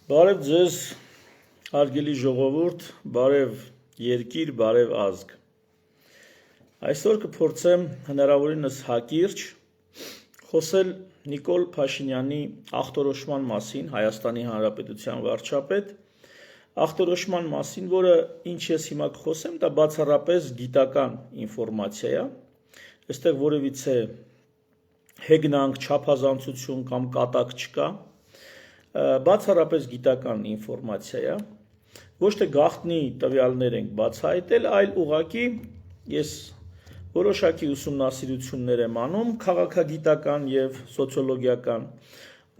Բարև ձեզ, հարգելի ժողովուրդ, բարև երկիր, բարև ազգ։ Այսօր կփորձեմ հնարավորինս հակիրճ խոսել Նիկոլ Փաշինյանի ախտորոշման մասին, Հայաստանի Հանրապետության վարչապետ, ախտորոշման մասին, որը ինչ ես հիմա կխոսեմ, դա բացառապես գիտական ինֆորմացիա է, այստեղ որևիցե հեգնանք, չափազանցություն կամ կատակ չկա, բացառապես գիտական ինֆորմացիա է, ոչ թե գաղտնի տվյալներ ենք բացահայտել, այլ ուղղակի ես որոշակի ուսումնասիրություններ եմ անում, քաղաքագիտական եւ սոցիոլոգիական,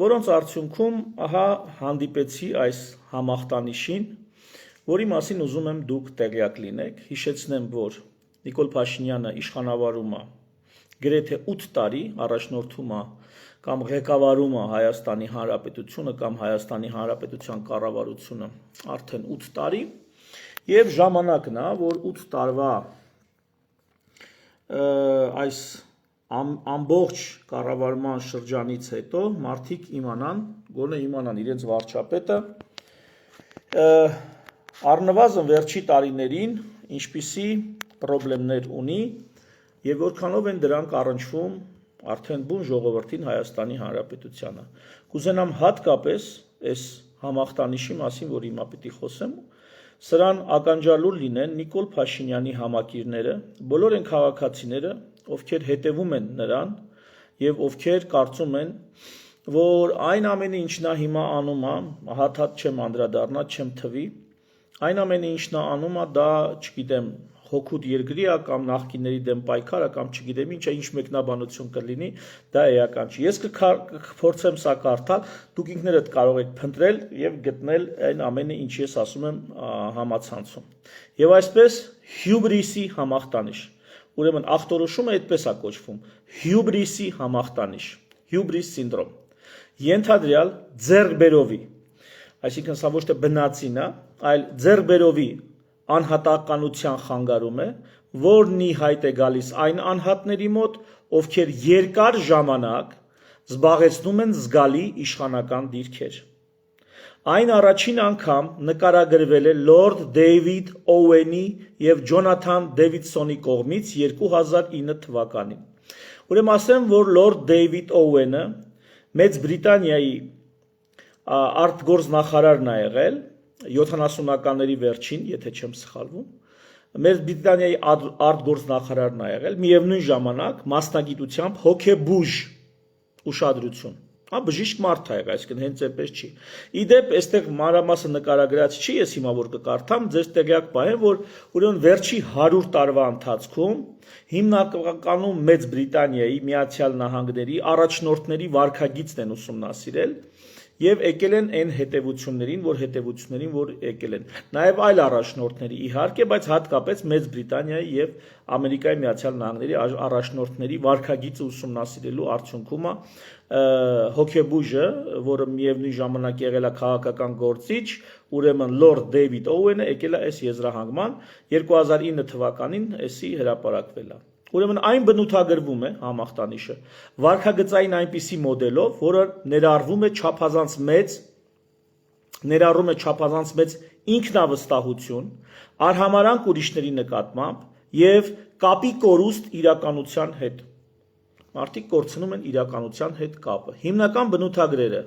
որոնց արդյունքում ահա հանդիպեցի այս համախտանիշին, որի մասին ուզում եմ դուք տեղյակ լինեք, հիշեցնեմ, որ Նիկոլ Փաշինյանը իշխանավարում է գրեթե 8 տարի, առաջնորդում է կամ ղեկավարում է Հայաստանի Հանրապետությունը կամ Հայաստանի Հանրապետության կառավարությունը արդեն 8 տարի եւ ժամանակն է, որ 8 տարվա այս ամբողջ կառավարման շրջանից հետո մարդիկ գոնե իմանան իրենց վարչապետը առնվազն վերջի տարիներին ինչպիսի խնդիրներ ունի եւ որքանով են դրանք առնչվում արդեն բուն ժողովրդին Հայաստանի Հանրապետությանը։ Կուզենամ հատկապես այս համախտանիշի մասին, որ հիմա պիտի խոսեմ, սրան ականջալուր լինեն Նիկոլ Փաշինյանի համակիրները, բոլոր այն քաղաքացիները, ովքեր հետևում են նրան եւ ովքեր կարծում են, որ այն ամենը, ինչ նա հիմա անում է, հատ չեմ անդրադառնա, չեմ թվի, այն ամենը, ինչ նա անում է, դա, չգիտեմ, հոգուտ երկրի է կամ նախկինների դեմ պայքար է կամ չգիտեմ ինչ մեկնաբանություն կլինի, դա էական չի։ Ես կփորձեմ սա կարդալ, դուք ինքներդ կարող եք փնտրել եւ գտնել այն ամենը, ինչ ես ասում եմ համացանցում։ Եվ այսպես հյուբրիսի համախտանիշ։ Ուրեմն ախտորոշումը այդպես է կոչվում. հյուբրիսի համախտանիշ, հյուբրիս սինդրոմ։ Ենթադրյալ ձեռքբերովի, այսինքն սա ոչ թե բնածին է, այլ ձեռքբերովի անհատականության խանգարում է, որն ի հայտ է գալիս այն անհատների մոտ, ովքեր երկար ժամանակ զբաղեցնում են զգալի իշխանական դիրքեր։ Այն առաջին անգամ նկարագրվել է Լորդ Դեյվիդ Օուենի եւ Ջոնաթան Դեվիդսոնի կողմից 2009 թվականին։ Ուրեմն ասեմ, որ Լորդ Դեյվիդ Օուենը Մեծ Բրիտանիայի արտգործնախարարն է եղել 70-ականների վերջին, եթե չեմ սխալվում, Մեծ Բրիտանիայի արտգործնախարարն է եղել, միևնույն ժամանակ մասնագիտությամբ հոգեբուժ ուշադրություն, բժիշկ մարդ է եղել, այսինքն հենց այնպես չի։ Իդեպ, այստեղ մանրամասը նկարագրած չի, ես հիմա որ կկարդամ, ձեզ տեղյակ պահեմ, որ ուրեմն վերջի 100 տարվա ընթացքում հիմնականում Մեծ Բրիտանիայի, Միացյալ Նահանգների առաջնորդների վարքագիծն են ուսումնասիրել եւ եկել են այն հետևություններին, որ եկել են։ Նաեւ այլ առաջնորդների իհարկե, բայց հատկապես Մեծ Բրիտանիայի եւ Ամերիկայի Միացյալ Նահանգների առաջնորդների վարքագիծը ուսումնասիրելու արդյունքում հոգեբուժը, որը միևնույն ժամանակ եղել է քաղաքական գործիչ, ուրեմն Լորդ Դեյվիդ Օուենը եկել է այս եզրահանգման 2009 թվականին էսի հրապարակվել է։ Ուրեմն այն բնութագրվում է համախտանիշը վարքագծային այնպիսի մոդելով, որը ներառում է չափազանց մեծ ինքնավստահություն, արհամարհանք ուրիշների նկատմամբ եւ կապի կորուստ իրականության հետ։ Մարդիկ կորցնում են իրականության հետ կապը։ Հիմնական բնութագրերը՝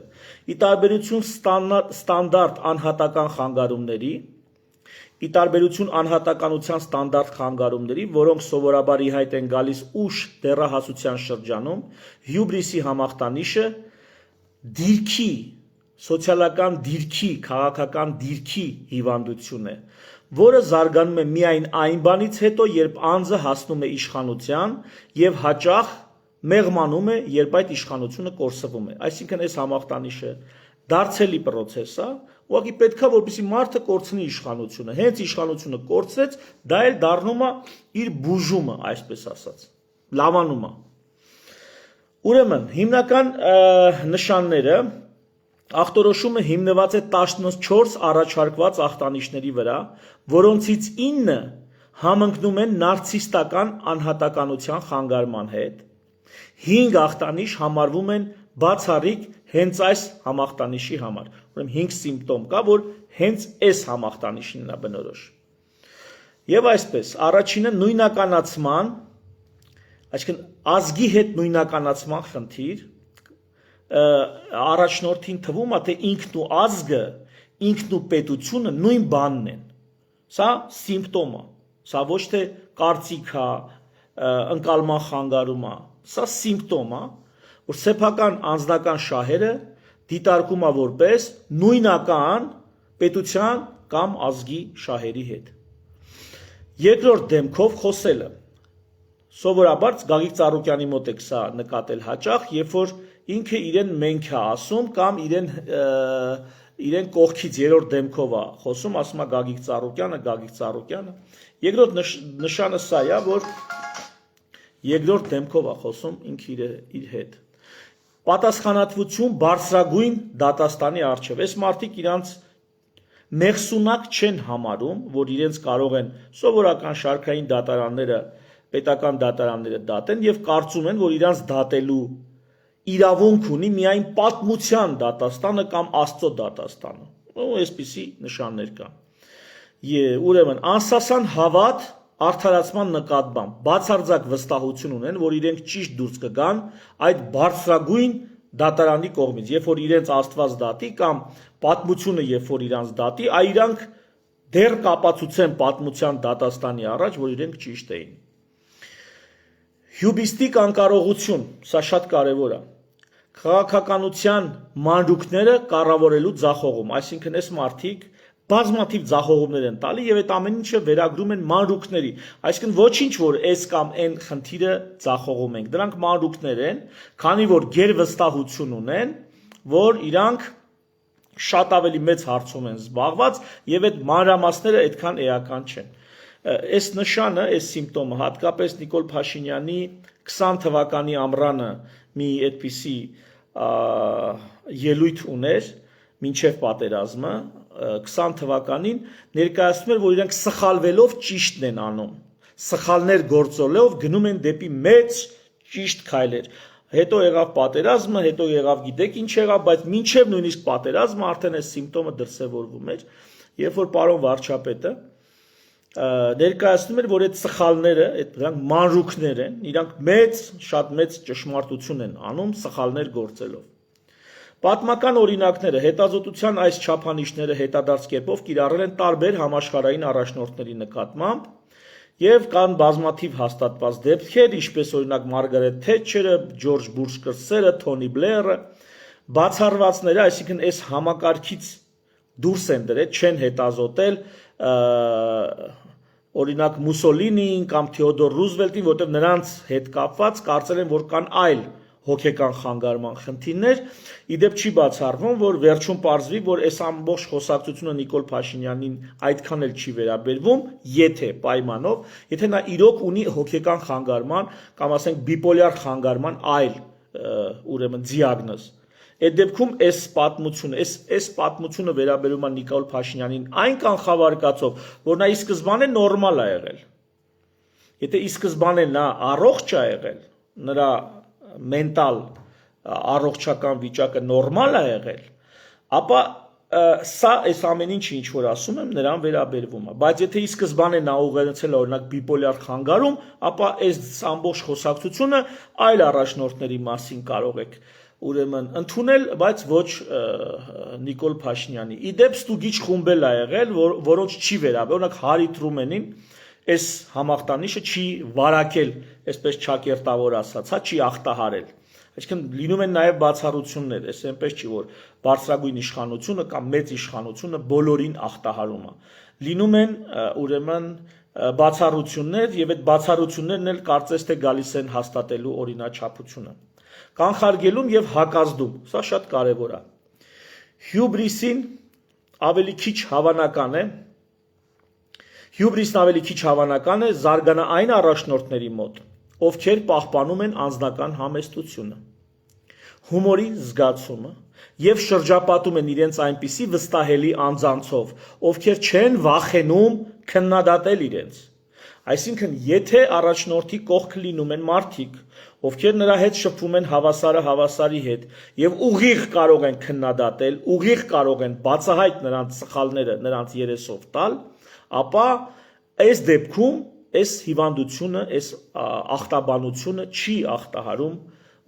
ի տարբերություն ստանդարտ անհատական խանգարումների, ի տարբերություն անհատականության ստանդարտ խանգարումների, որոնք սովորաբար ի հայտ են գալիս ուշ դեռահասության շրջանում, հյուբրիսի համախտանիշը դիրքի, սոցիալական դիրքի, քաղաքական դիրքի հիվանդություն է, որը զարգանում է միայն այն բանից հետո, երբ անձը հասնում է իշխանության եւ հաճախ մեղմանում է, երբ այդ իշխանությունը կորսվում է։ Այսինքն այս համախտանիշը դարձելի process է, ուղղակի պետքա որպեսզի մարդը կորցնի իշխանությունը, հենց իշխանությունը կորցրեց, դա էլ դառնում է իր բուժումը, այսպես ասած, լավանում է։ Ուրեմն հիմնական նշանները ախտորոշումը հիմնված է 14 առաջարկված ախտանիշների վրա, որոնցից 9 համընկնում են նարցիստական անհատականության խանգարման հետ, 5 ախտանիշ համարվում են բացառիկ հենց այս համախտանիշի համար։ Ուրեմն 5 սիմպտոմ կա, որ հենց այս համախտանիշին է բնորոշ։ Եվ այսպես, առաջինը նույնականացման, այսինքն ազգի հետ նույնականացման խնդիր, առաջնորդին թվում է, թե ինքն ու ազգը, ինքն ու պետությունը նույն բանն են։ Սա սիմպտոմ է, սա ոչ թե կարծիք է, ընկալման խանգարում է, սա սիմպտոմ է, որ սեփական անձնական շահերը դիտարկում է որպես նույնական պետության կամ ազգի շահերի հետ։ Երկրորդ դեմքով խոսելը։ Սովորաբար Գագիկ Ծառուկյանի մոտ է սա նկատել հաճախ, երբ որ ինքը իրեն մենք է ասում կամ իրեն կողքից երրորդ դեմքով է խոսում, ասում է Գագիկ Ծառուկյանը։ Երկրորդ նշանը սա է, որ երկրորդ դեմքով է խոսում ինքը իր հետ։ Պատասխանատվություն բարձրագույն դատաստանի առջև։ Այս մարդիկ իրանց մեղսունակ չեն համարում, որ իրենց կարող են սովորական շարքային դատարանները, պետական դատարանները դատեն եւ կարծում են, որ իրանց դատելու իրավունք ունի միայն պատմության դատաստանը կամ Աստծո դատաստանը։ Այսպիսի նշաններ կան։ Ուրեմն անսասան հավատ արդարացման նկատմամբ բացարձակ վստահություն ունեն, որ իրենք ճիշտ դուրս կգան այդ բարձրագույն դատարանի կողմից, երբ որ իրենց Աստված դատի կամ պատմությունը երբ որ իրանց դատի, իրանք դեռ կապացուցեն պատմության դատաստանի առաջ, որ իրենք ճիշտ էին։ Հյուբիստիկ անկարողություն, սա շատ կարևոր է։ Քաղաքականության մանրուքները կառավարելու ձախողում, այսինքն այս մարդիկ բազմաթիվ ձախողումներ են տալի եւ այդ ամեն ինչը վերագրում են մանրուքների, այսինքն ոչինչ որ այս կամ այն խնդիրը ձախողում ենք, դրանք մանրուքներ են, քանի որ գերվստահություն ունեն, որ իրանք շատ ավելի մեծ հարցում են զբաղված եւ այդ մանրամասները այդքան էական չեն։ Այս նշանը, այս սիմպտոմը հատկապես Նիկոլ Փաշինյանի 20 թվականի ամռանը մի այդպիսի ելույթ ուներ մինչև պատերազմը 20 թվականին ներկայացնում էր, որ իրենք սխալվելով ճիշտն են անում, սխալներ գործելով գնում են դեպի մեծ ճիշտ քայլեր։ Հետո եղավ պատերազմը, հետո եղավ գիտեք ինչ եղավ, բայց մինչև նույնիսկ պատերազմը արդեն այս սիմպտոմը դրսևորվում էր, երբ որ պարոն վարչապետը ներկայացնում էր, որ այդ սխալները, դրանք մանրուքներ են, իրանք շատ մեծ ճշմարտություն են անում սխալներ գործելով։ Պատմական օրինակները հետազոտության այս չափանիշները հետադարձ կերպով կիրառել են տարբեր համաշխարհային առաջնորդների նկատմամբ եւ կան բազմաթիվ հաստատված դեպքեր, ինչպես օրինակ Մարգարետ Թետչերը, Ջորջ Բուշ կրտսերը, Թոնի Բլերը, բացառվածները, այսինքն այս համակարգից դուրս են դրել, չեն հետազոտել օրինակ Մուսոլինին կամ Թեոդոր Ռուզվելտին, որտեղ նրանց հետ կապված կարծել են, որ կան այլ հոգեկան խանգարման խնդիրներ, իդեպ չի բացառվում, որ վերջում պարզվի, որ այս ամբողջ խոսակցությունը Նիկոլ Փաշինյանին այդքան էլ չի վերաբերվում, եթե պայմանով, եթե նա իրոք ունի հոգեկան խանգարման կամ ասենք բիպոլյար խանգարման այլ ուրեմն դիագնոզ։ Այդ դեպքում այս պատմությունը վերաբերում է Նիկոլ Փաշինյանին այն կանխավարկածով, որ նա ի սկզբանե նորմալ է եղել։ Եթե ի սկզբանե նա առողջ է եղել, նրա մենտալ առողջական վիճակը նորմալ է եղել, ապա սա այս ամեն ինչը ինչ որ ասում եմ նրան վերաբերվում է, բայց եթե ի սկզբանե նա ուղղեցել է օրինակ բիպոլյար խանգարում, ապա այս ամբողջ խոսակցությունը այլ առաջնորդների մասին կարող եք ուրեմն ընդունել, բայց ոչ Նիկոլ Փաշինյանի։ Իդեպ ստուգիչ խումբ էլ ա եղել, որոնց չի վերաբերում, օրինակ Հարի Թրումենին այս համախտանիշը չի վարակել, այսպես ճակերտավոր ասած, հա, չի ախտահարել։ Այսինքն լինում են նաև բացառություններ, այս այնպես չի, որ բարձրագույն իշխանությունը կամ մեծ իշխանությունը բոլորին ախտահարում է։ Լինում են ուրեմն բացառություններ եւ այդ բացառություններն էլ կարծես թե գալիս են հաստատելու օրինաչափությունը։ Կանխարգելում եւ հակազդում, սա շատ կարեւոր է։ Հյուբրիսին ավելի քիչ հավանական է զարգանա այն առաջնորդների մոտ, ովքեր պահպանում են անձնական համեստությունը, հումորի զգացումը եւ շրջապատում են իրենց այնպիսի վստահելի անձանցով, ովքեր չեն վախենում քննադատել իրենց։ Այսինքն, եթե առաջնորդի կողքը լինում են մարդիկ, ովքեր նրա հետ շփվում են հավասարը հավասարի հետ եւ ուղիղ կարող են քննադատել, ուղիղ կարող են բացահայտ նրանց սխալները նրանց երեսով տալ, ապա այս դեպքում այս հիվանդությունը, այս ախտաբանությունը չի ախտահարում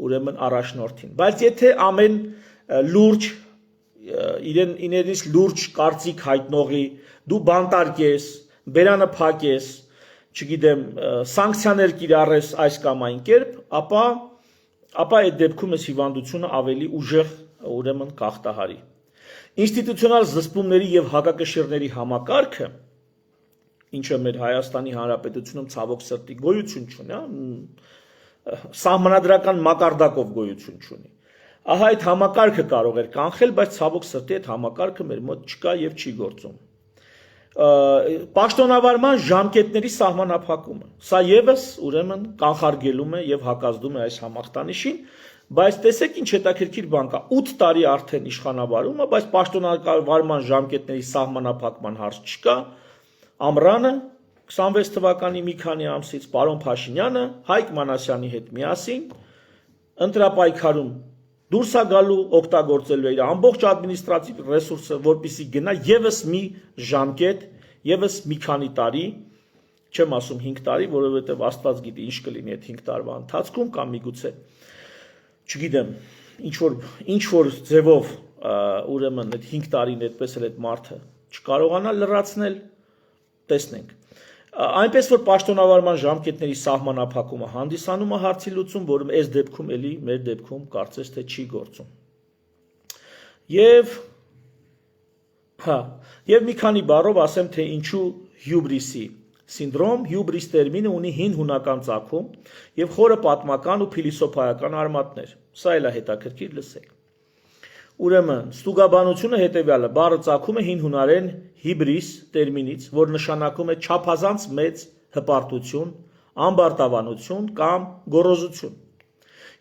ուրեմն առաջնորդին։ Բայց եթե ամեն լուրջ իրենից լուրջ կարծիք հայտնողի դու բանտարկես, բերանը փակես, չգիտեմ, սանկցիաներ կիրառես այս կամ այն կերպ, ապա այդ դեպքում այս հիվանդությունը ավելի ուժեղ ուրեմն կախտահարի։ Ինստիտուցիոնալ զսպումների եւ հակակշիռների համակարգը, ինչը մեր Հայաստանի Հանրապետությունում ցավոք սրտի գոյություն չունի, սահմանադրական մակարդակով գոյություն չունի։ Ահա այդ համակարգը կարող էր կանխել, բայց ցավոք սրտի այդ համակարգը մեր մոտ չկա եւ չի գործում։ Պաշտոնավարման ժամկետների սահմանափակումը։ Սա եւս ուրեմն կանխարգելում է եւ հակազդում է այս համախտանիշին, բայց տեսեք ինչ հետաքրքիր բան կա։ 8 տարի արդեն իշխանավարումը, բայց պաշտոնավարման ժամկետների սահմանափակման հարց չկա։ Ամռանը 26 թվականի մի քանի ամսից պարոն Փաշինյանը Հայկ Մանասյանի հետ միասին ընտրապայքարում դուրս է գալու, օգտագործելու իր ամբողջ ադմինիստրատիվ ռեսուրսը, որպեսզի գնա եւս մի ժամկետ, եւս մի քանի տարի, չեմ ասում 5 տարի, որովհետեւ Աստված գիտի ինչ կլինի այդ 5 տարվա ընթացքում կամ միգուցե, չգիտեմ, ինչ որ ձևով ուրեմն այդ 5 տարին այդպես էլ այդ մարդը չկարողանա լրացնել, տեսնենք։ Այնպես որ պաշտոնավարման ժամկետների սահմանափակումը հանդիսանում է հարցի լուծում, որը այս դեպքում էլի մեր դեպքում կարծես թե չի գործում։ Եվ մի քանի բառով ասեմ, թե ինչու հյուբրիսի սինդրոմ, հյուբրիս տերմինը ունի հին հունական ծագում եւ խորը պատմական ու փիլիսոփայական արմատներ։ Սա էլ է հետաքրքիր լսեք։ Ուրեմն, ստուգաբանությունը հետևյալը, բառը ծագում է հին հունարեն հիբրիս տերմինից, որ նշանակում է չափազանց մեծ հպարտություն, ամբարտավանություն կամ գոռոզություն։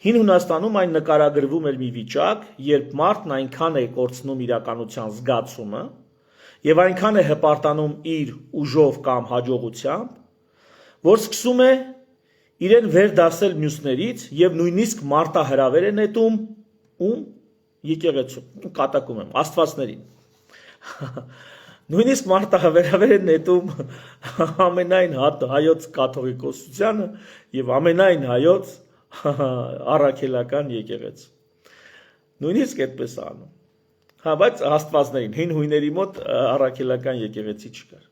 Հին Հունաստանում այն նկարագրվում էր մի վիճակ, երբ մարդն այնքան է կորցնում իրականության զգացումը եւ այնքան է հպարտանում իր ուժով կամ հաջողությամբ, որ սկսում է իրեն վերդասել մյուսներից եւ նույնիսկ մարտահրավեր է նետում ում եկեղեցու, կատակում եմ, աստվածներին։ Նույնիսկ մարտահրավեր է նետում ամենայն հայոց կաթողիկոսությանը եւ ամենայն հայոց առաքելական եկեղեցու։ Նույնիսկ այդպես անում։ Բայց աստվածներին, հին հույների մոտ առաքելական եկեղեցի չկար։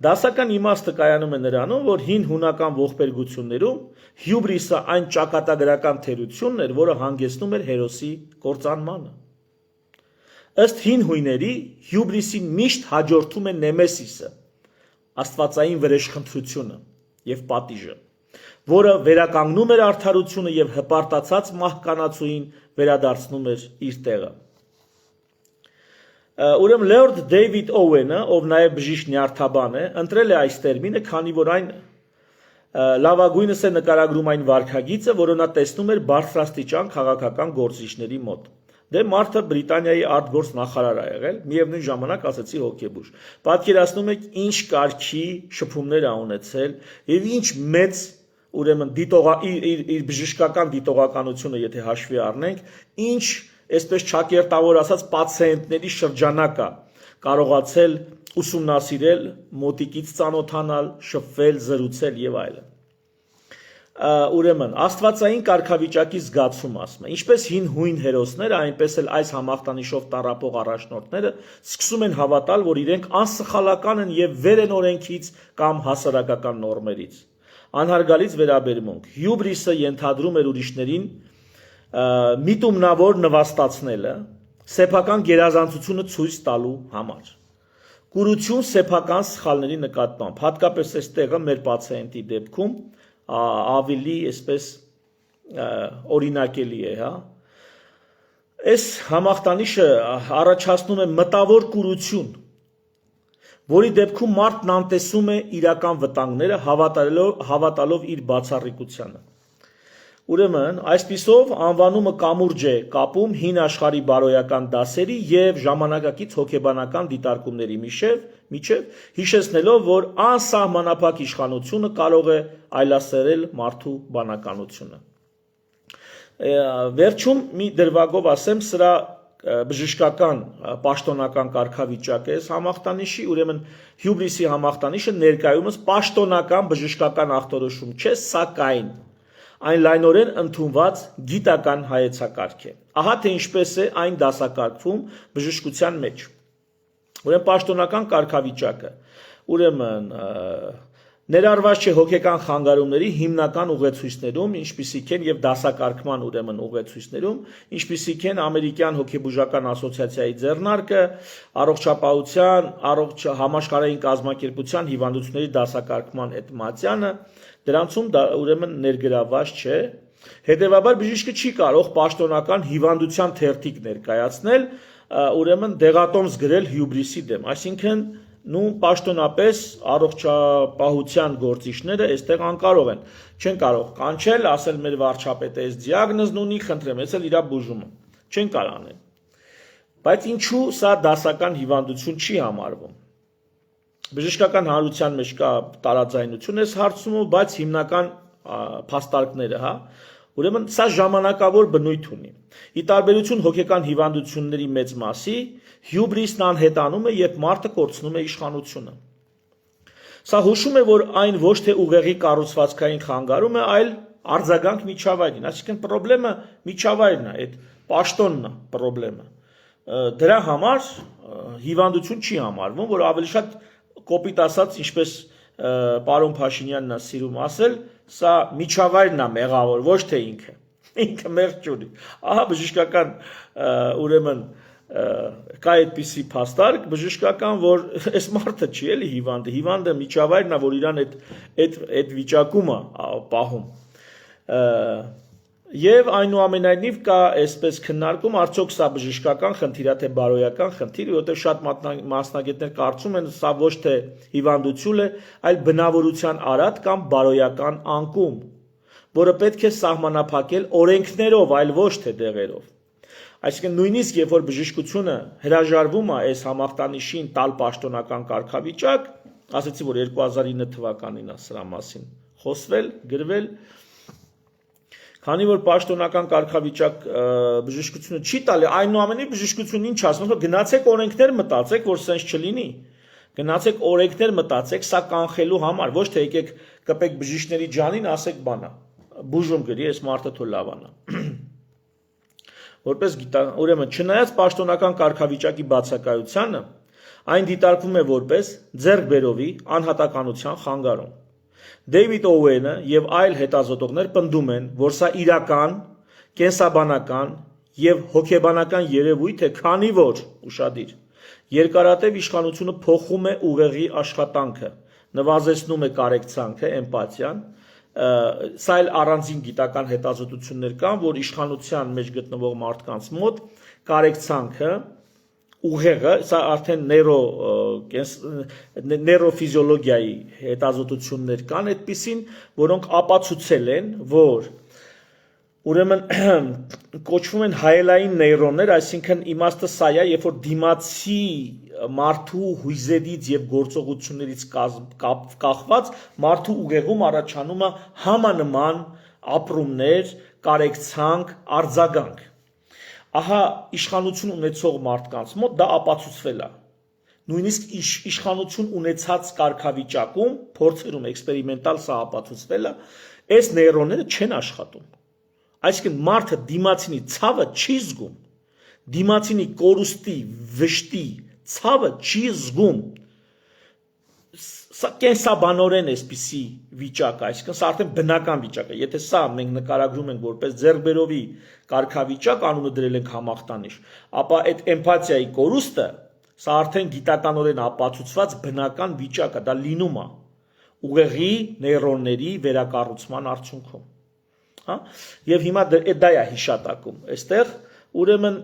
Դասական իմաստը կայանում է նրանում, որ հին հունական ողբերգություններում հյուբրիսը այն ճակատագրական թերությունն էր, որը հանգեցնում էր հերոսի կործանմանը։ Ըստ հին հույների, հյուբրիսին միշտ հաջորդում է նեմեսիսը, աստվածային վրեժխնդրությունը եւ պատիժը, որը վերականգնում էր արդարությունը եւ հպարտացած մահկանացուին վերադարձնում էր իր տեղը։ Ուրեմն Լորդ Դեյվիդ Օուենը, ով նաև բժիշկ նյարդաբան է, ընտրել է այս տերմինը, քանի որ այն լավագույնս է նկարագրում այն վարքագիծը, որը նա տեսնում էր բարձրաստիճան քաղաքական գործիչների մոտ։ Դե մարդը Բրիտանիայի արտգործ նախարար է եղել, միևնույն ժամանակ ասացի հոգեբուժ։ Պատկերացնում եք ինչ կարգի շփումներ ա ունեցել եւ ինչ մեծ ուրեմն իր բժշկական դիտողականությունը, եթե հաշվի առնենք, ինչ այսպես ճակերտավոր ասած պացիենտների շրջանակա կարողացել ուսումնասիրել, մոտիկից ծանոթանալ, շփվել, զրուցել եւ այլն։ Ուրեմն աստվածային կարգավիճակի զգացում ասում է, ինչպես հին հույն հերոսները, այնպես էլ այս համախտանիշով տառապող առաջնորդները սկսում են հավատալ, որ իրենք անսխալական են եւ վեր են օրենքից կամ հասարակական նորմերից։ Անհարգալից վերաբերմունք։ Հյուբրիսը ենթադրում էր ուրիշներին միտումնավոր նվաստացնելը, սեփական գերազանցությունը ցույց տալու համար։ Կուրություն սեփական սխալների նկատմամբ, հատկապես այս տեղը մեր պացիենտի դեպքում ավելի այսպես օրինակելի է, հա։ Այս համախտանիշը առաջացնում է մտավոր կուրություն, որի դեպքում մարդն անտեսում է իրական վտանգները, հավատալով իր բացառիկությանը։ Ուրեմն, այսպիսով անվանումը կամուրջ է կապում հին աշխարհի բարոյական դասերի եւ ժամանակակից հոգեբանական դիտարկումների միջև, հիշեցնելով, որ անսահմանափակ իշխանությունը կարող է այլասերել մարդու բանականությունը։ Վերջում մի դրվագով ասեմ, սրա բժշկական պաշտոնական կարգավիճակ է համախտանիշի, ուրեմն հյուբրիսի համախտանիշը ներկայումս պաշտոնական բժշկական ախտորոշում չէ, սակայն այն լայնորեն ընդունված գիտական հայեցակարգ է։ Ահա թե ինչպես է այն դասակարգվում բժշկության մեջ։ Ուրեմն պաշտոնական կարգավիճակը, ուրեմն ներառված չէ հոգեկան խանգարումների հիմնական ուղեցույցներում, ինչպիսիք են եւ դասակարգման ուրեմն ուղեցույցներում, ինչպիսիք են ամերիկյան հոգեբուժական ասոցիացիայի ձեռնարկը, առողջապահության, համաշխարհային կազմակերպության հիվանդությունների դասակարգման այդ մատյանը, դրանցում դա ուրեմն ներգրաված չէ։ Հետևաբար բժիշկը չի կարող պաշտոնական հիվանդության թերթիկ ներկայացնել, ուրեմն դեղատոմս գրել հյուբրիսի դեմ, այսինքն պաշտոնապես առողջապահության գործիչները այստեղ անկարող են, չեն կարող կանչել, ասել մեր վարչապետը այս դիագնոզն ունի, խնդրեմ, ես էլ իրա բուժումը, չեն կարող անել։ Բայց ինչու սա դասական հիվանդություն չի համարվում։ Բժշկական հանրության մեջ կա տարաձայնություն այս հարցում, բայց հիմնական փաստարկները, ուրեմն սա ժամանակավոր բնույթ ունի։ Ի տարբերություն հոգեկան հիվանդությունների մեծ մասի, հյուբրիսն անհետանում է, երբ մարդը կորցնում է իշխանությունը։ Սա հուշում է, որ այն ոչ թե ուղեղի կառուցվածքային խանգարում է, այլ արձագանք միջավայրին, այսինքն պրոբլեմը միջավայրն է, այդ պաշտոնն է պրոբլեմը։ Դրա համար հիվանդություն չի համարվում, որ ավելի շատ կոպիտ ասած, ինչպես պարոն Փաշինյանն է սիրում ասել, սա միջավայրն է մեղավոր, ոչ թե ինքը։ Ինքը մեղք չունի։ Ահա բժշկական ուրեմն կա այդպիսի փաստարկ բժշկական, որ այս մարդը չի էլի հիվանդը միջավայրն է, որ իրան այդ վիճակում է պահում։ Եվ այնուամենայնիվ կա այսպես քննարկում, արդյոք սա բժշկական խնդիր է, թե բարոյական խնդիր, որովհետև շատ մասնագետներ կարծում են, սա ոչ թե հիվանդություն է, այլ բնավորության արատ կամ բարոյական անկում, որը պետք է սահմանափակել օրենքներով, այլ ոչ թե դեղերով։ Այսինքն նույնիսկ երբ որ բժշկությունը հրաժարվում է այս համախտանիշին տալ պաշտոնական կարգավիճակ, ասեցի, որ 2009 թվականին է սրա մասին խոսվել, գրվել, քանի որ պաշտոնական կարգավիճակ բժշկությունը չի տալի, այնուամենայնիվ բժշկությունն ինչ ասում, գնացեք օրենքներ մտածեք, որ սենց չլինի։ Գնացեք օրենքներ մտածեք, սա կանխելու համար, ոչ թե եկեք կպեք բժիշկների ջանին, ասեք բանա, բուժում գրի, այս մարդը թո լավանա։ Որպես ուրեմն չնայած պաշտոնական կարգավիճակի բացակայությանը, այն դիտարկվում է որպես ձեռքբերովի անհատականության խանգարում։ Դեյվիդ Օուենը եւ այլ հետազոտողներ պնդում են, որ սա իրական, կենսաբանական եւ հոգեբանական երևույթ է, քանի որ ուշադիր երկարատև իշխանությունը փոխում է ուղեղի աշխատանքը, նվազեցնում է կարեկցանքը, էմպաթիան, սա էլ առանձին գիտական հետազոտություններ կան, որ իշխանության մեջ գտնվող մարդկանց մոտ կարեկցանքը, ուղեղը, սա արդեն նեյրոֆիզիոլոգիայի հետազոտություններ կան այդպիսին, որոնք ապացուցել են, որ ուրեմն կոչվում են հայելային նեյրոններ, այսինքն իմաստը սա է, երբ որ դիմացի մարդու հույզերից եւ գործողություններից կախված մարդու ուղեղում առաջանում է համանման ապրումներ, կարեկցանք, արձագանք։ Ահա իշխանություն ունեցող մարդկանց մոտ դա ապացուցվել է։ Նույնիսկ իշխանություն ունեցած կարգավիճակում, փորձերում էքսպերիմենտալ սա ապացուցվել է, այս նեյրոնները չեն աշխատում։ Այսինքն մարդը դիմացինի ցավը չի զգում, դիմացինի կորուստի, վշտի ցավը չի զգում։ Սա կենսաբանորեն էսպիսի վիճակ է, այսինքն սա արդեն բնական վիճակ է։ Եթե սա մենք նկարագրում ենք որպես ձեռքբերովի կարգավիճակ, անունը դրել ենք համախտանիշ, ապա այդ էմպաթիայի կորուստը սա արդեն գիտականորեն ապացուցված բնական վիճակ է, դա լինում է ուղեղի նեյրոնների վերակառուցման արդյունքում։ Հա? Եվ հիմա դա է հիշատակում։ Այստեղ ուրեմն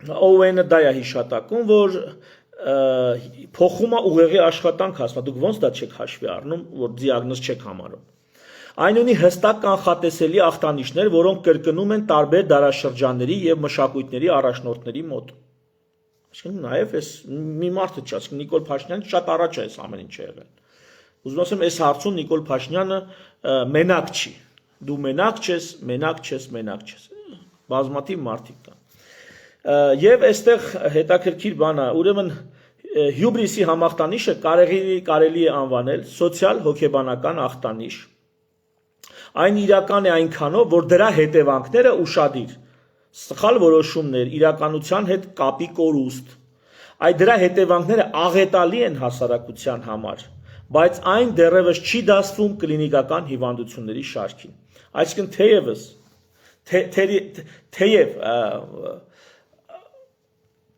Օուենը դա է հիշատակում, որ փոխում է ուղեղի աշխատանքը, ասում, դուք ոնց դա չեք հաշվի առնում, որ դիագնոզ չեք համարում։ Այն ունի հստակ կանխատեսելի ախտանիշներ, որոնք կրկնում են տարբեր դարաշրջանների եւ մշակույթների առաջնորդների մոտ։ Այսինքն նաեւ այս մի մարդը չէ, այսինքն Նիկոլ Փաշինյանը շատ առաջ է այս ամեն ինչը եղել։ Ուզում ասեմ, այս հարցում Նիկոլ Փաշինյանը մենակ չի։ Դու մենակ չես։ Բազմաթիվ մարդիկ կան։ Եվ այստեղ հետաքրքիր բան է, ուրեմն հյուբրիսի համախտանիշը կարելի է անվանել սոցիալ հոգեբանական ախտանիշ։ Այն իրական է այնքանով, որ դրա հետևանքները ուշադիր, սխալ որոշումներ, իրականության հետ կապի կորուստ, այդ դրա հետևանքները աղետալի են հասարակության համար, բայց այն դեռևս չի դասվում կլինիկական հիվանդությունների շարքին։ Այսինքն թեև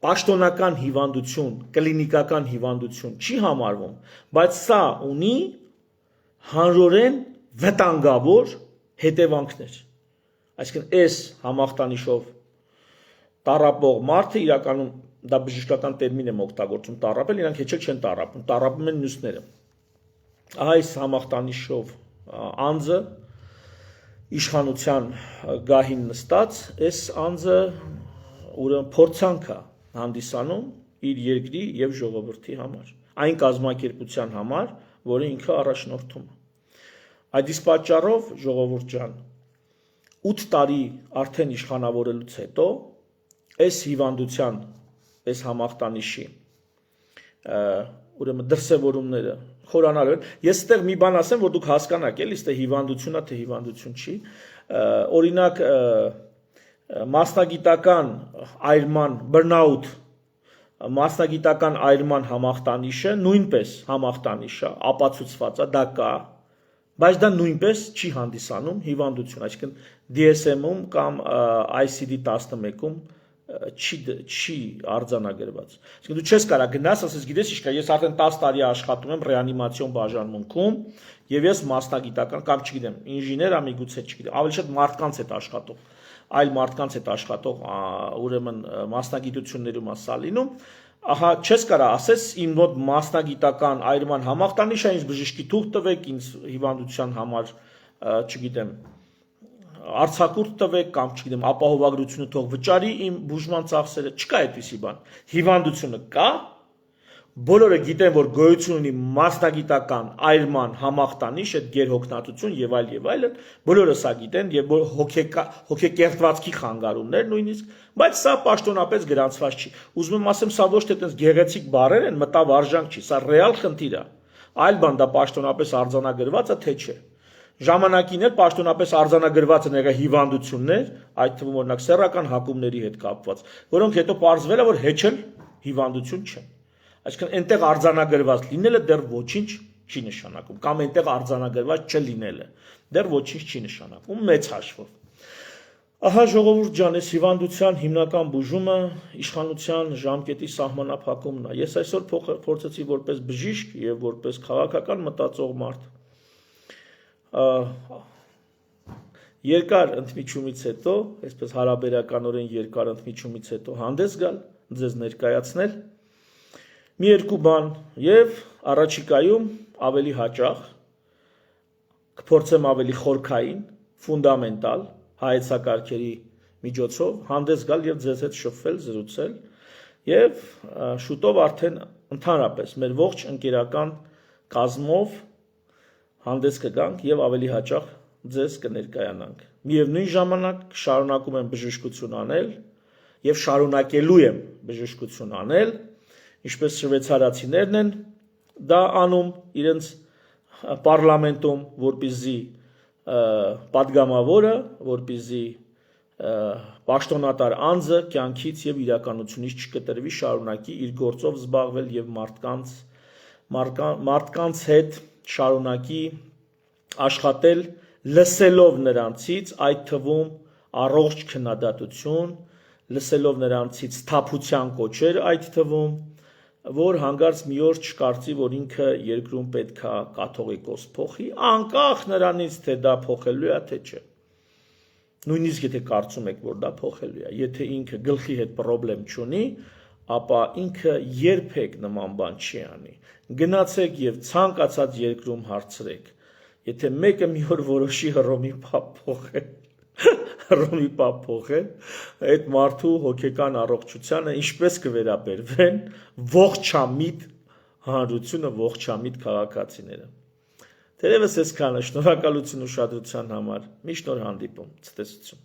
պաշտոնական հիվանդություն, կլինիկական հիվանդություն չի համարվում, բայց սա ունի հանրորեն վտանգավոր հետևանքներ։ Այսինքն այս համախտանիշով տառապող մարդը իրականում դա բժշկական տերմին եմ օգտագործում տառապել, իրանք հեչել չեն տառապում, տառապում են մյուսները։ Այս համախտանիշով անձը իշխանության գահին նստած, այս անձը ուրեմն փորձանք է հանդիսանում իր երկրի եւ ժողովրդի համար, այն կազմակերպության համար, որը ինքը առաջնորդում է։ Այդ իսկ պատճառով ժողովուրդ ջան 8 տարի արդեն իշխանավորելուց հետո այս հիվանդության, այս համախտանիշի ուրեմն դրսևորումները խորանալու են։ Ես այդտեղ մի բան ասեմ, որ դուք հասկանաք, էլի, թե հիվանդություն է, թե հիվանդություն չի։ Օրինակ մասնագիտական այրման բռնաուտ մասնագիտական այրման համախտանիշը նույնպես համախտանիշ է, ապացուցված է, դա կա, բայց դա նույնպես չի հանդիսանում հիվանդություն, այսինքն DSM-ում կամ ICD-11-ում չի արձանագրված։ Այսինքն դու չես կարող գնաս, ասես գիտես ինչ կա, ես արդեն 10 տարի աշխատում եմ ռեանիմացիոն բաժանմունքում եւ ես մասնագիտական կամ չգիտեմ, ինժեներ եմ, միգուցե չգիտեմ, ավելի շատ մարդկանց հետ աշխատող, այլ մարդկանց հետ աշխատող, ուրեմն մասնագիտություններում է սա լինում, ահա չես կարող ասես իմ մոտ մասնագիտական այրման համախտանիշ է, ինձ բժշկի թուղթ տվեք, ինձ հիվանդության համար, չգիտեմ, արձակուրդ տվեք կամ չգիտեմ, ապահովագրությունը թող վճարի իմ բուժման ծախսերը, չկա այդպիսի բան։ Հիվանդությունը կա, բոլորը գիտեն, որ գոյություն ունի մասնագիտական այրման համախտանիշ, այդ գերհոգնածություն եւ այլն, բոլորը սա գիտեն եւ հոգեկերտվածքի խանգարումներ նույնիսկ, բայց սա պաշտոնապես գրանցված չի։ Ուզում եմ ասեմ, սա ոչ թե այդպես գեղեցիկ բառեր են, մտավ արժանք չի, սա ռեալ խնդիր է։ Այլ բան դա պաշտոնապես արձանագրված է, թե չէ։ Ժամանակին էլ պաշտոնապես արձանագրված են եղել հիվանդություններ, այդ թվում օրինակ սեռական հակումների հետ կապված, որոնք հետո պարզվել է, որ հեչել հիվանդություն չեն։ Այսինքն այնտեղ արձանագրված լինելը դեռ ոչինչ չի նշանակում, կամ այնտեղ արձանագրված չլինելը դեռ ոչինչ չի նշանակում, մեծ հաշվով։ Ահա ժողովուրդ ջան, այս հիվանդության հիմնական բուժումը իշխանության ժամկետի սահմանափակումն է։ Ես այսօր փորձեցի որպես բժիշկ եւ որպես քաղաքական մտածող մարդ երկար ընդմիջումից հետո, այսպես հարաբերականորեն երկար ընդմիջումից հետո հանդես գալ, ձեզ ներկայացնել մի երկու բան եւ առաջիկայում ավելի հաճախ կփորձեմ ավելի խորքային, ֆունդամենտալ հայեցակարգերի միջոցով հանդես գալ եւ ձեզ հետ շփվել, զրուցել եւ շուտով արդեն ընդհանրապես մեր ողջ ընկերական կազմով հանդես կգանք եւ ավելի հաճախ ձեզ կներկայանանք։ Միևնույն ժամանակ շարունակում եմ բժշկություն անել եւ շարունակելու եմ բժշկություն անել, ինչպես շվեյցարացիներն են դա անում իրենց պարլամենտում, որպեսզի падգամավորը, որպեսզի պաշտոնատար անձը կյանքից եւ իրականությունից չկտրվի, շարունակի իր գործով զբաղվել եւ մարդկանց հետ շարունակի աշխատել լսելով նրանցից, այդ թվում առողջ քննադատություն, լսելով նրանցից թափության կոչեր, այդ թվում, որ հանգարց մի օր չկարծի, որ ինքը երկրում պետքա կաթողիկոս փոխի, անկախ նրանից, թե դա փոխելու է, թե չէ։ Նույնիսկ եթե կարծում եք, որ դա փոխելու է, եթե ինքը գլխի հետ պրոբլեմ չունի, ապա ինքը երբեք նման բան չի անի։ Գնացեք եւ ցանկացած երկրում հարցրեք, Եթե մեկը մի օր որոշի Հռոմի պապ փոխել, այդ մարդու հոգեկան առողջությանը ինչպես կվերաբերվեն ողջամիտ հանրությունը, ողջամիտ քաղաքացիները։ Թերևս այսքանը, շնորհակալություն ուշադրության համար, մի շնորհ հանդիպում, ցտեսություն։